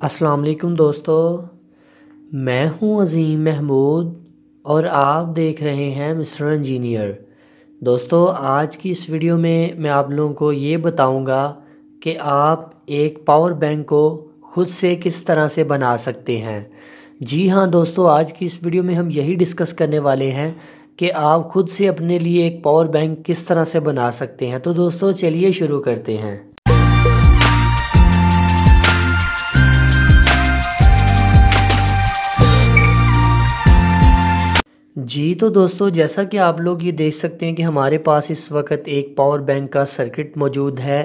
अस्सलाम वालेकुम दोस्तों। मैं हूं अज़ीम महमूद और आप देख रहे हैं मिस्टर इंजीनियर। दोस्तों, आज की इस वीडियो में मैं आप लोगों को ये बताऊंगा कि आप एक पावर बैंक को खुद से किस तरह से बना सकते हैं। जी हाँ दोस्तों, आज की इस वीडियो में हम यही डिस्कस करने वाले हैं कि आप खुद से अपने लिए एक पावर बैंक किस तरह से बना सकते हैं। तो दोस्तों चलिए शुरू करते हैं। जी तो दोस्तों, जैसा कि आप लोग ये देख सकते हैं कि हमारे पास इस वक्त एक पावर बैंक का सर्किट मौजूद है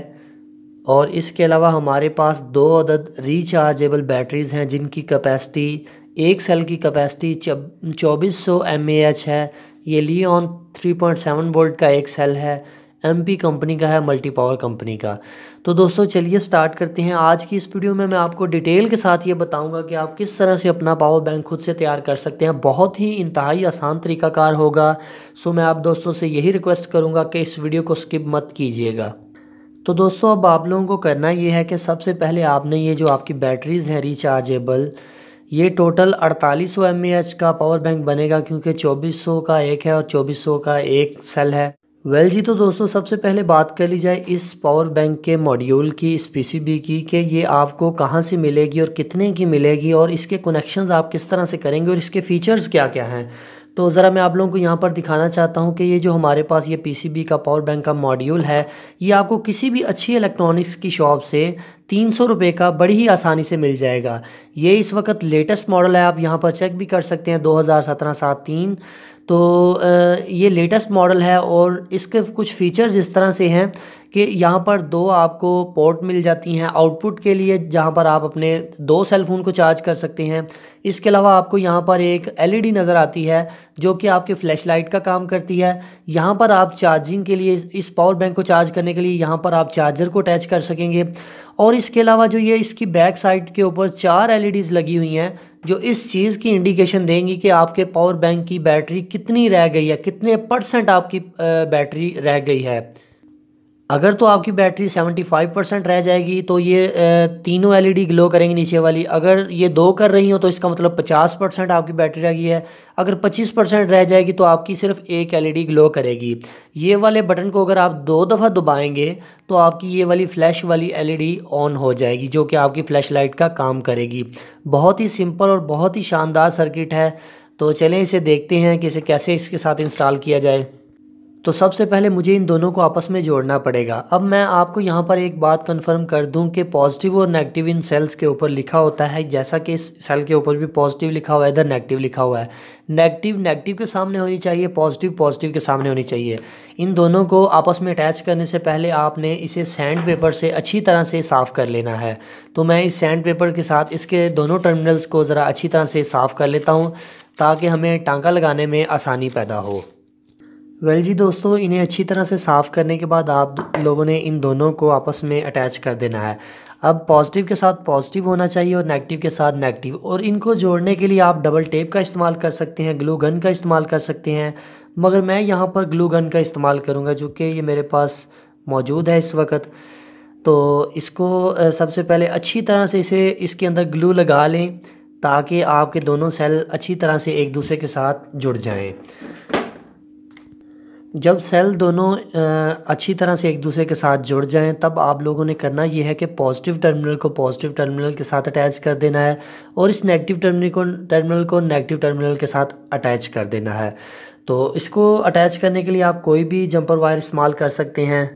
और इसके अलावा हमारे पास दो अदद रिचार्जेबल बैटरीज़ हैं जिनकी कैपेसिटी, एक सेल की कैपेसिटी 2400 mAh है। ये लियोन 3.7 वोल्ट का एक सेल है, एमपी कंपनी का है, मल्टी पावर कंपनी का। तो दोस्तों चलिए स्टार्ट करते हैं। आज की इस वीडियो में मैं आपको डिटेल के साथ ये बताऊंगा कि आप किस तरह से अपना पावर बैंक खुद से तैयार कर सकते हैं। बहुत ही इंतहाई आसान तरीकाकार होगा। सो मैं आप दोस्तों से यही रिक्वेस्ट करूंगा कि इस वीडियो को स्किप मत कीजिएगा। तो दोस्तों अब आप लोगों को करना ये है कि सबसे पहले आपने ये जो आपकी बैटरीज़ हैं रिचार्जेबल, ये टोटल 4800 mAh का पावर बैंक बनेगा क्योंकि 2400 का एक है और 2400 का एक सेल है। जी तो दोस्तों, सबसे पहले बात कर ली जाए इस पावर बैंक के मॉड्यूल की, इस पीसीबी की, कि ये आपको कहाँ से मिलेगी और कितने की मिलेगी और इसके कनेक्शंस आप किस तरह से करेंगे और इसके फ़ीचर्स क्या क्या हैं। तो ज़रा मैं आप लोगों को यहाँ पर दिखाना चाहता हूँ कि ये जो हमारे पास ये पीसीबी का पावर बैंक का मॉड्यूल है, ये आपको किसी भी अच्छी इलेक्ट्रॉनिक्स की शॉप से 300 रुपये का बड़ी ही आसानी से मिल जाएगा। ये इस वक्त लेटेस्ट मॉडल है, आप यहाँ पर चेक भी कर सकते हैं, 2017-73। तो ये लेटेस्ट मॉडल है और इसके कुछ फ़ीचर्स इस तरह से हैं कि यहाँ पर दो आपको पोर्ट मिल जाती हैं आउटपुट के लिए, जहाँ पर आप अपने दो सेल फ़ोन को चार्ज कर सकते हैं। इसके अलावा आपको यहाँ पर एक एलईडी नज़र आती है जो कि आपके फ्लैश लाइट का काम करती है। यहाँ पर आप चार्जिंग के लिए, इस पावर बैंक को चार्ज करने के लिए यहाँ पर आप चार्जर को अटैच कर सकेंगे। और इसके अलावा जो ये इसकी बैक साइड के ऊपर 4 एलईडीज़ लगी हुई हैं जो इस चीज़ की इंडिकेशन देंगी कि आपके पावर बैंक की बैटरी कितनी रह गई है, कितने % आपकी बैटरी रह गई है। अगर तो आपकी बैटरी 75% रह जाएगी तो ये तीनों एलईडी ग्लो करेंगी नीचे वाली। अगर ये दो कर रही हो तो इसका मतलब 50% आपकी बैटरी रह गई है। अगर 25% रह जाएगी तो आपकी सिर्फ एक एलईडी ग्लो करेगी। ये वाले बटन को अगर आप 2 दफ़ा दबाएंगे तो आपकी ये वाली फ्लैश वाली एलईडी ऑन हो जाएगी जो कि आपकी फ्लैश लाइट का काम करेगी। बहुत ही सिंपल और बहुत ही शानदार सर्किट है। तो चलें इसे देखते हैं कि इसे कैसे इसके साथ इंस्टॉल किया जाए। तो सबसे पहले मुझे इन दोनों को आपस में जोड़ना पड़ेगा। अब मैं आपको यहाँ पर एक बात कंफर्म कर दूँ कि पॉजिटिव और नेगेटिव इन सेल्स के ऊपर लिखा होता है, जैसा कि इस सेल के ऊपर भी पॉजिटिव लिखा हुआ है, इधर नेगेटिव लिखा हुआ है। नेगेटिव नेगेटिव के सामने होनी चाहिए, पॉजिटिव पॉजिटिव के सामने होनी चाहिए। इन दोनों को आपस में अटैच करने से पहले आपने इसे सैंड पेपर से अच्छी तरह से साफ़ कर लेना है। तो मैं इस सैंड पेपर के साथ इसके दोनों टर्मिनल्स को ज़रा अच्छी तरह से साफ़ कर लेता हूँ ताकि हमें टांका लगाने में आसानी पैदा हो। जी दोस्तों, इन्हें अच्छी तरह से साफ़ करने के बाद आप लोगों ने इन दोनों को आपस में अटैच कर देना है। अब पॉजिटिव के साथ पॉजिटिव होना चाहिए और नेगेटिव के साथ नेगेटिव। और इनको जोड़ने के लिए आप डबल टेप का इस्तेमाल कर सकते हैं, ग्लू गन का इस्तेमाल कर सकते हैं, मगर मैं यहाँ पर ग्लू गन का इस्तेमाल करूँगा जो कि ये मेरे पास मौजूद है इस वक्त। तो इसको सबसे पहले अच्छी तरह से इसे इसके अंदर ग्लू लगा लें ताकि आपके दोनों सेल अच्छी तरह से एक दूसरे के साथ जुड़ जाएँ। जब सेल दोनों अच्छी तरह से एक दूसरे के साथ जुड़ जाएं तब आप लोगों ने करना ये है कि पॉजिटिव टर्मिनल को पॉजिटिव टर्मिनल के साथ अटैच कर देना है और इस नेगेटिव टर्मिनल को नेगेटिव टर्मिनल के साथ अटैच कर देना है। तो इसको अटैच करने के लिए आप कोई भी जंपर वायर इस्तेमाल कर सकते हैं।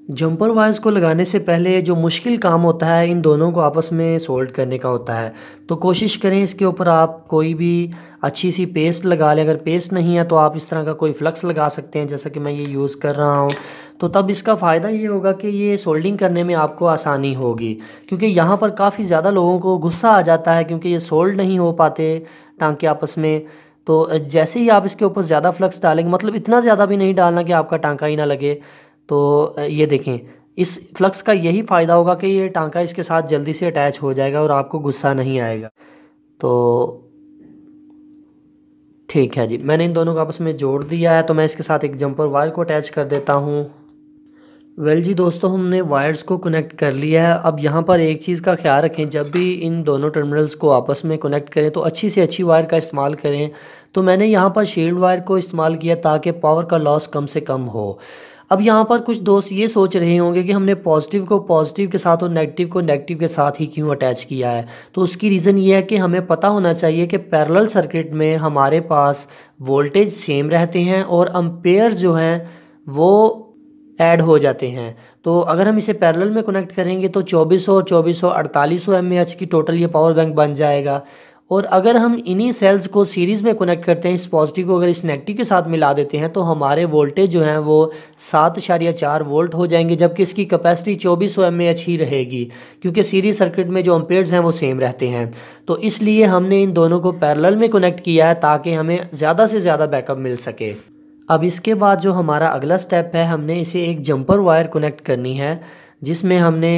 जंपर वायर्स को लगाने से पहले जो मुश्किल काम होता है इन दोनों को आपस में सोल्ड करने का होता है। तो कोशिश करें इसके ऊपर आप कोई भी अच्छी सी पेस्ट लगा लें। अगर पेस्ट नहीं है तो आप इस तरह का कोई फ्लक्स लगा सकते हैं जैसा कि मैं ये यूज़ कर रहा हूँ। तो तब इसका फ़ायदा ये होगा कि ये सोल्डिंग करने में आपको आसानी होगी, क्योंकि यहाँ पर काफ़ी ज़्यादा लोगों को गुस्सा आ जाता है क्योंकि ये सोल्ड नहीं हो पाते टांके आपस में। तो जैसे ही आप इसके ऊपर ज़्यादा फ्लक्स डालेंगे, मतलब इतना ज़्यादा भी नहीं डालना कि आपका टांका ही ना लगे। तो ये देखें, इस फ्लक्स का यही फ़ायदा होगा कि ये टांका इसके साथ जल्दी से अटैच हो जाएगा और आपको गुस्सा नहीं आएगा। तो ठीक है जी, मैंने इन दोनों को आपस में जोड़ दिया है। तो मैं इसके साथ एक जंपर वायर को अटैच कर देता हूँ। वेल जी दोस्तों, हमने वायर्स को कनेक्ट कर लिया है। अब यहाँ पर एक चीज़ का ख्याल रखें, जब भी इन दोनों टर्मिनल्स को आपस में कनेक्ट करें तो अच्छी से अच्छी वायर का इस्तेमाल करें। तो मैंने यहाँ पर शील्ड वायर को इस्तेमाल किया ताकि पावर का लॉस कम से कम हो। अब यहाँ पर कुछ दोस्त ये सोच रहे होंगे कि हमने पॉजिटिव को पॉजिटिव के साथ और नेगेटिव को नेगेटिव के साथ ही क्यों अटैच किया है। तो उसकी रीज़न ये है कि हमें पता होना चाहिए कि पैरेलल सर्किट में हमारे पास वोल्टेज सेम रहते हैं और अम्पेयर जो हैं वो ऐड हो जाते हैं। तो अगर हम इसे पैरेलल में कनेक्ट करेंगे तो 2400 और 2400 4800 mAh की टोटल ये पावर बैंक बन जाएगा। और अगर हम इन्हीं सेल्स को सीरीज़ में कनेक्ट करते हैं, इस पॉजिटिव को अगर इस नेगेटिव के साथ मिला देते हैं तो हमारे वोल्टेज जो हैं वो 7.4 वोल्ट हो जाएंगे, जबकि इसकी कैपेसिटी 2400 mAh ही रहेगी, क्योंकि सीरीज सर्किट में जो अम्पेयर्स हैं वो सेम रहते हैं। तो इसलिए हमने इन दोनों को पैरेलल में कनेक्ट किया है ताकि हमें ज़्यादा से ज़्यादा बैकअप मिल सके। अब इसके बाद जो हमारा अगला स्टेप है, हमने इसे एक जंपर वायर कनेक्ट करनी है, जिसमें हमने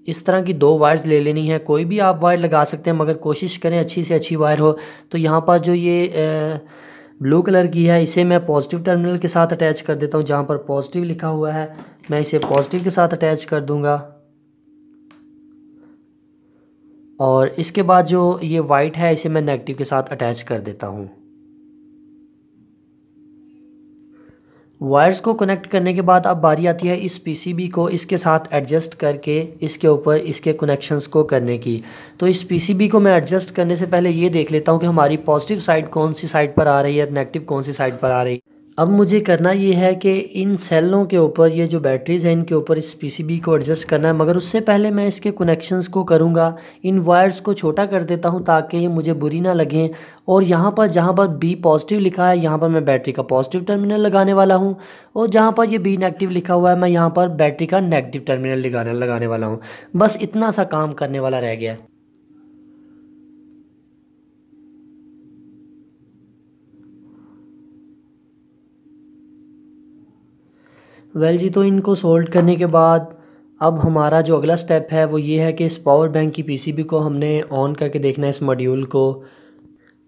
इस तरह की 2 वायर्स ले लेनी है। कोई भी आप वायर लगा सकते हैं, मगर कोशिश करें अच्छी से अच्छी वायर हो। तो यहाँ पर जो ये ब्लू कलर की है, इसे मैं पॉजिटिव टर्मिनल के साथ अटैच कर देता हूँ। जहाँ पर पॉजिटिव लिखा हुआ है मैं इसे पॉजिटिव के साथ अटैच कर दूँगा। और इसके बाद जो ये वाइट है इसे मैं नेगेटिव के साथ अटैच कर देता हूँ। वायर्स को कनेक्ट करने के बाद अब बारी आती है इस पीसीबी को इसके साथ एडजस्ट करके इसके ऊपर इसके कनेक्शंस को करने की। तो इस पीसीबी को मैं एडजस्ट करने से पहले ये देख लेता हूँ कि हमारी पॉजिटिव साइड कौन सी साइड पर आ रही है, नेगेटिव कौन सी साइड पर आ रही है। अब मुझे करना ये है कि इन सेलों के ऊपर, ये जो बैटरीज़ हैं इनके ऊपर इस पीसीबी को एडजस्ट करना है, मगर उससे पहले मैं इसके कनेक्शंस को करूँगा। इन वायर्स को छोटा कर देता हूँ ताकि ये मुझे बुरी ना लगें। और यहाँ पर जहाँ पर बी पॉजिटिव लिखा है यहाँ पर मैं बैटरी का पॉजिटिव टर्मिनल लगाने वाला हूँ, और जहाँ पर ये बी नेगेटिव लिखा हुआ है मैं यहाँ पर बैटरी का नेगेटिव टर्मिनल लगाने वाला हूँ। बस इतना सा काम करने वाला रह गया है। वेल जी, तो इनको सोल्ड करने के बाद अब हमारा जो अगला स्टेप है वो ये है कि इस पावर बैंक की पीसीबी को हमने ऑन करके देखना है, इस मॉड्यूल को।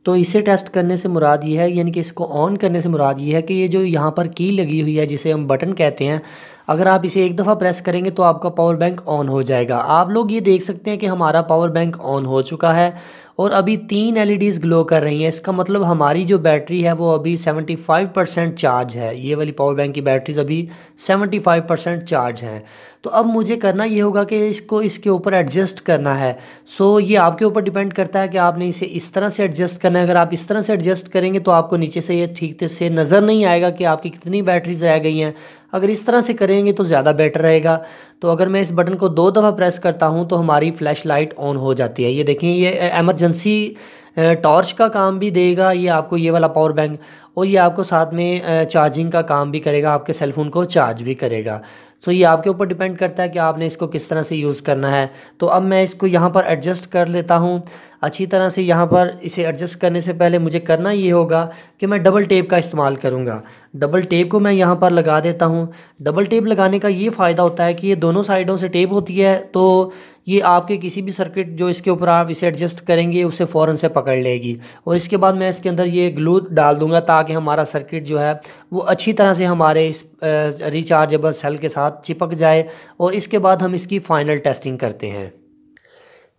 तो इसे टेस्ट करने से मुराद ये है, यानी कि इसको ऑन करने से मुराद ये है कि ये जो यहाँ पर की लगी हुई है जिसे हम बटन कहते हैं, अगर आप इसे एक दफ़ा प्रेस करेंगे तो आपका पावर बैंक ऑन हो जाएगा। आप लोग ये देख सकते हैं कि हमारा पावर बैंक ऑन हो चुका है और अभी 3 एलईडीज़ ग्लो कर रही हैं। इसका मतलब हमारी जो बैटरी है वो अभी 75% चार्ज है। ये वाली पावर बैंक की बैटरीज अभी 75% चार्ज हैं। तो अब मुझे करना ये होगा कि इसको इसके ऊपर एडजस्ट करना है। सो ये आपके ऊपर डिपेंड करता है कि आपने इसे इस तरह से एडजस्ट करना है। अगर आप इस तरह से एडजस्ट करेंगे तो आपको नीचे से ये ठीक से नज़र नहीं आएगा कि आपकी कितनी बैटरीज रह गई हैं। अगर इस तरह से करेंगे तो ज़्यादा बेटर रहेगा। तो अगर मैं इस बटन को 2 दफ़ा प्रेस करता हूँ तो हमारी फ्लैश लाइट ऑन हो जाती है। ये देखें, ये एमरजेंसी टॉर्च का काम भी देगा ये आपको, ये वाला पावर बैंक, और ये आपको साथ में चार्जिंग का काम भी करेगा, आपके सेलफ़ोन को चार्ज भी करेगा। तो ये आपके ऊपर डिपेंड करता है कि आपने इसको किस तरह से यूज़ करना है। तो अब मैं इसको यहाँ पर एडजस्ट कर लेता हूँ अच्छी तरह से। यहाँ पर इसे एडजस्ट करने से पहले मुझे करना ये होगा कि मैं डबल टेप का इस्तेमाल करूँगा। डबल टेप को मैं यहाँ पर लगा देता हूँ। डबल टेप लगाने का ये फ़ायदा होता है कि ये दोनों साइडों से टेप होती है, तो ये आपके किसी भी सर्किट जो इसके ऊपर आप इसे एडजस्ट करेंगे उसे फ़ौरन से पकड़ लेगी। और इसके बाद मैं इसके अंदर ये ग्लू डाल दूँगा ताकि हमारा सर्किट जो है वो अच्छी तरह से हमारे इस रिचार्जेबल सेल के साथ चिपक जाए। और इसके बाद हम इसकी फ़ाइनल टेस्टिंग करते हैं।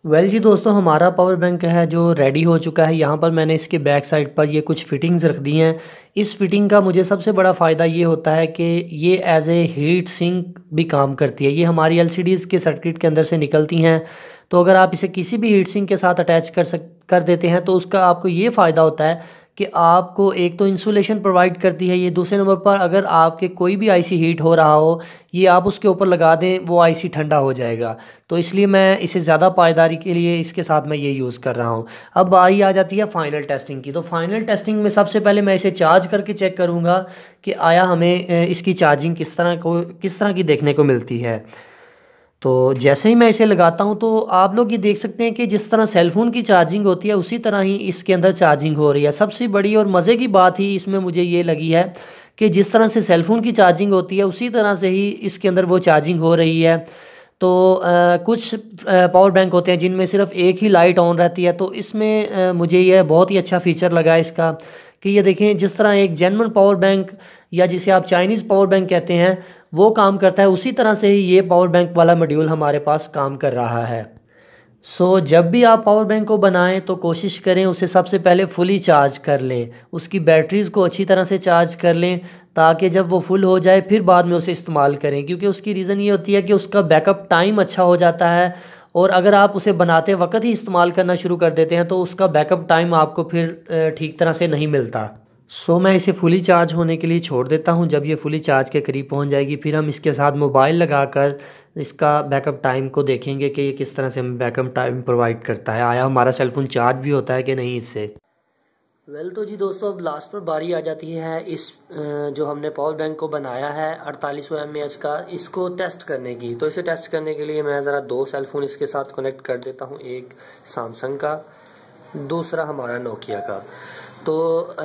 वेल जी दोस्तों, हमारा पावर बैंक है जो रेडी हो चुका है। यहाँ पर मैंने इसके बैक साइड पर ये कुछ फिटिंग्स रख दी हैं। इस फिटिंग का मुझे सबसे बड़ा फ़ायदा ये होता है कि ये एज ए हीट सिंक भी काम करती है। ये हमारी एलसीडीज़ के सर्किट के अंदर से निकलती हैं। तो अगर आप इसे किसी भी हीट सिंक के साथ अटैच कर देते हैं तो उसका आपको ये फ़ायदा होता है कि आपको एक तो इंसुलेशन प्रोवाइड करती है ये, दूसरे नंबर पर अगर आपके कोई भी आईसी हीट हो रहा हो, ये आप उसके ऊपर लगा दें वो आईसी ठंडा हो जाएगा। तो इसलिए मैं इसे ज़्यादा पायदारी के लिए इसके साथ मैं ये यूज़ कर रहा हूँ। अब बारी आ जाती है फ़ाइनल टेस्टिंग की। तो फ़ाइनल टेस्टिंग में सबसे पहले मैं इसे चार्ज करके चेक करूँगा कि आया हमें इसकी चार्जिंग किस तरह की देखने को मिलती है। तो जैसे ही मैं इसे लगाता हूँ तो आप लोग ये देख सकते हैं कि जिस तरह सेलफ़ोन की चार्जिंग होती है उसी तरह ही इसके अंदर चार्जिंग हो रही है। सबसे बड़ी और मज़े की बात ही इसमें मुझे ये लगी है कि जिस तरह से सेलफ़ोन की चार्जिंग होती है उसी तरह से ही इसके अंदर वो चार्जिंग हो रही है। तो कुछ पावर बैंक होते हैं जिनमें सिर्फ एक ही लाइट ऑन रहती है, तो इसमें मुझे यह बहुत ही अच्छा फ़ीचर लगा इसका कि ये देखें जिस तरह एक जेन्युइन पावर बैंक या जिसे आप चाइनीज़ पावर बैंक कहते हैं वो काम करता है, उसी तरह से ही ये पावर बैंक वाला मॉड्यूल हमारे पास काम कर रहा है। जब भी आप पावर बैंक को बनाएं तो कोशिश करें उसे सबसे पहले फुली चार्ज कर लें, उसकी बैटरीज़ को अच्छी तरह से चार्ज कर लें ताकि जब वो फुल हो जाए फिर बाद में उसे इस्तेमाल करें, क्योंकि उसकी रीज़न ये होती है कि उसका बैकअप टाइम अच्छा हो जाता है। और अगर आप उसे बनाते वक्त ही इस्तेमाल करना शुरू कर देते हैं तो उसका बैकअप टाइम आपको फिर ठीक तरह से नहीं मिलता। मैं इसे फुली चार्ज होने के लिए छोड़ देता हूँ। जब ये फुली चार्ज के करीब पहुँच जाएगी फिर हम इसके साथ मोबाइल लगाकर इसका बैकअप टाइम को देखेंगे कि ये किस तरह से हमें बैकअप टाइम प्रोवाइड करता है, आया हमारा सेलफोन चार्ज भी होता है कि नहीं इससे। तो जी दोस्तों, अब लास्ट पर बारी आ जाती है इस जो हमने पावर बैंक को बनाया है 4800 mAh का, इसको टेस्ट करने की। तो इसे टेस्ट करने के लिए मैं ज़रा 2 सेलफोन इसके साथ कनेक्ट कर देता हूँ, एक सैमसंग का, दूसरा हमारा नोकिया का। तो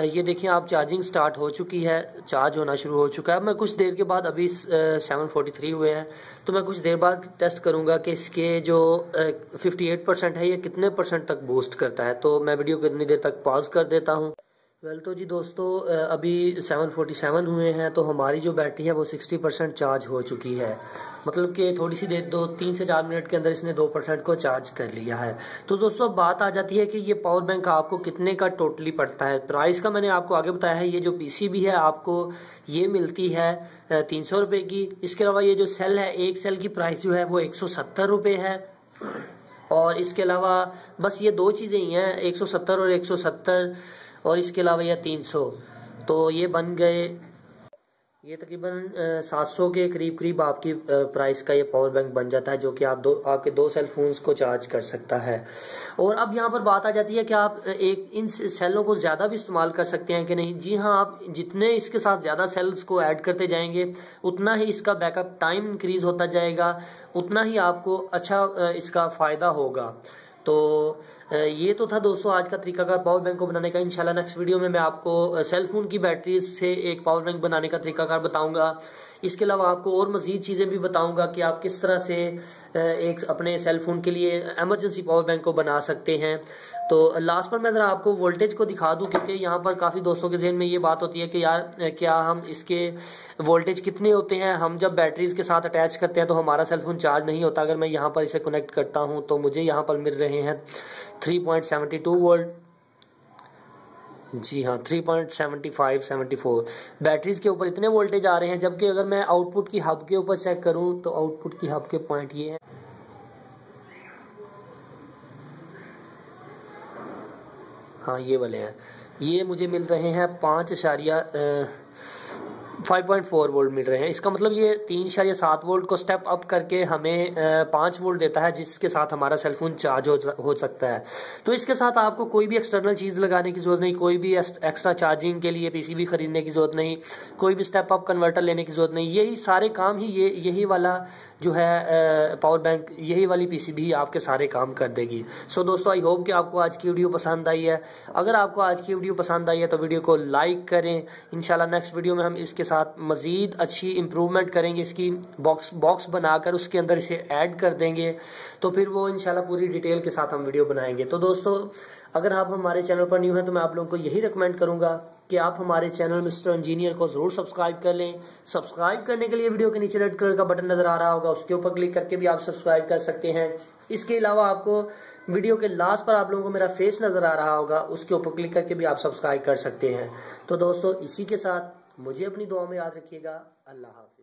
ये देखिए आप चार्जिंग स्टार्ट हो चुकी है, चार्ज होना शुरू हो चुका है। मैं कुछ देर के बाद, अभी 743 हुए हैं, तो मैं कुछ देर बाद टेस्ट करूंगा कि इसके जो 58% है ये कितने % तक बूस्ट करता है। तो मैं वीडियो को इतनी देर तक पॉज कर देता हूँ। तो जी दोस्तों, अभी 747 हुए हैं, तो हमारी जो बैटरी है वो 60% चार्ज हो चुकी है। मतलब कि थोड़ी सी देर 3 से 4 मिनट के अंदर इसने 2% को चार्ज कर लिया है। तो दोस्तों बात आ जाती है कि ये पावर बैंक आपको कितने का टोटली पड़ता है। प्राइस का मैंने आपको आगे बताया है। ये जो पीसीबी है आपको ये मिलती है 300 रुपये की। इसके अलावा ये जो सेल है, एक सेल की प्राइस जो है वो 170 रुपये है। और इसके अलावा बस ये 2 चीज़ें ही हैं, 170 और 170, और इसके अलावा यह 300। तो ये बन गए, ये तकरीबन 700 के करीब आपकी प्राइस का ये पावर बैंक बन जाता है, जो कि आपके 2 सेल फोन्स को चार्ज कर सकता है। और अब यहाँ पर बात आ जाती है कि आप इन सेलों को ज़्यादा भी इस्तेमाल कर सकते हैं कि नहीं। जी हाँ, आप जितने इसके साथ ज़्यादा सेल्स को ऐड करते जाएंगे उतना ही इसका बैकअप टाइम इंक्रीज होता जाएगा, उतना ही आपको अच्छा इसका फ़ायदा होगा। तो ये तो था दोस्तों आज का तरीकाकार पावर बैंक को बनाने का। इंशाल्लाह नेक्स्ट वीडियो में मैं आपको सेल फोन की बैटरी से एक पावर बैंक बनाने का तरीकाकार बताऊंगा। इसके अलावा आपको और मजीद चीज़ें भी बताऊंगा कि आप किस तरह से एक अपने सेल फोन के लिए एमरजेंसी पावर बैंक को बना सकते हैं। तो लास्ट पर मैं ज़रा आपको वोल्टेज को दिखा दूं, क्योंकि यहाँ पर काफ़ी दोस्तों के जहन में ये बात होती है कि यार क्या हम इसके वोल्टेज कितने होते हैं, हम जब बैटरीज के साथ अटैच करते हैं तो हमारा सेल फोन चार्ज नहीं होता। अगर मैं यहाँ पर इसे कनेक्ट करता हूँ तो मुझे यहाँ पर मिल रहे हैं 3.72 वोल्ट। जी हाँ, 3.75-74 बैटरीज के ऊपर इतने वोल्टेज आ रहे हैं। जबकि अगर मैं आउटपुट की हब के ऊपर चेक करूं तो आउटपुट की हब के पॉइंट ये है, हाँ ये वाले हैं, ये मुझे मिल रहे हैं 5.4 वोल्ट मिल रहे हैं। इसका मतलब ये 3.7 वोल्ट को स्टेप अप करके हमें 5 वोल्ट देता है, जिसके साथ हमारा सेलफोन चार्ज हो सकता है। तो इसके साथ आपको कोई भी एक्सटर्नल चीज़ लगाने की जरूरत नहीं, कोई भी एक्स्ट्रा चार्जिंग के लिए पीसीबी खरीदने की जरूरत नहीं, कोई भी स्टेप अप कन्वर्टर लेने की जरूरत नहीं। यही सारे काम ही यही वाला जो है पावर बैंक, यही वाली पीसीबी आपके सारे काम कर देगी। सो दोस्तों, आई होप कि आपको आज की वीडियो पसंद आई है। अगर आपको आज की वीडियो पसंद आई है तो वीडियो को लाइक करें। इंशाल्लाह नेक्स्ट वीडियो में हम इसके साथ मजीद अच्छी इंप्रूवमेंट करेंगे, इसकी बॉक्स बनाकर उसके अंदर इसे ऐड कर देंगे, तो फिर वो इंशाल्लाह पूरी डिटेल के साथ हम वीडियो बनाएंगे। तो दोस्तों, अगर आप हमारे चैनल पर न्यू हैं तो मैं आप लोगों को यही रिकमेंड करूंगा कि आप हमारे चैनल मिस्टर इंजीनियर को जरूर सब्सक्राइब कर लें। सब्सक्राइब करने के लिए वीडियो के नीचे रेड कलर का बटन नजर आ रहा होगा, उसके ऊपर क्लिक करके भी आप सब्सक्राइब कर सकते हैं। इसके अलावा आपको वीडियो के लास्ट पर आप लोगों को मेरा फेस नजर आ रहा होगा, उसके ऊपर क्लिक करके भी आप सब्सक्राइब कर सकते हैं। तो दोस्तों, इसी के साथ मुझे अपनी दुआ में याद रखिएगा। अल्लाह हाफ़िज़।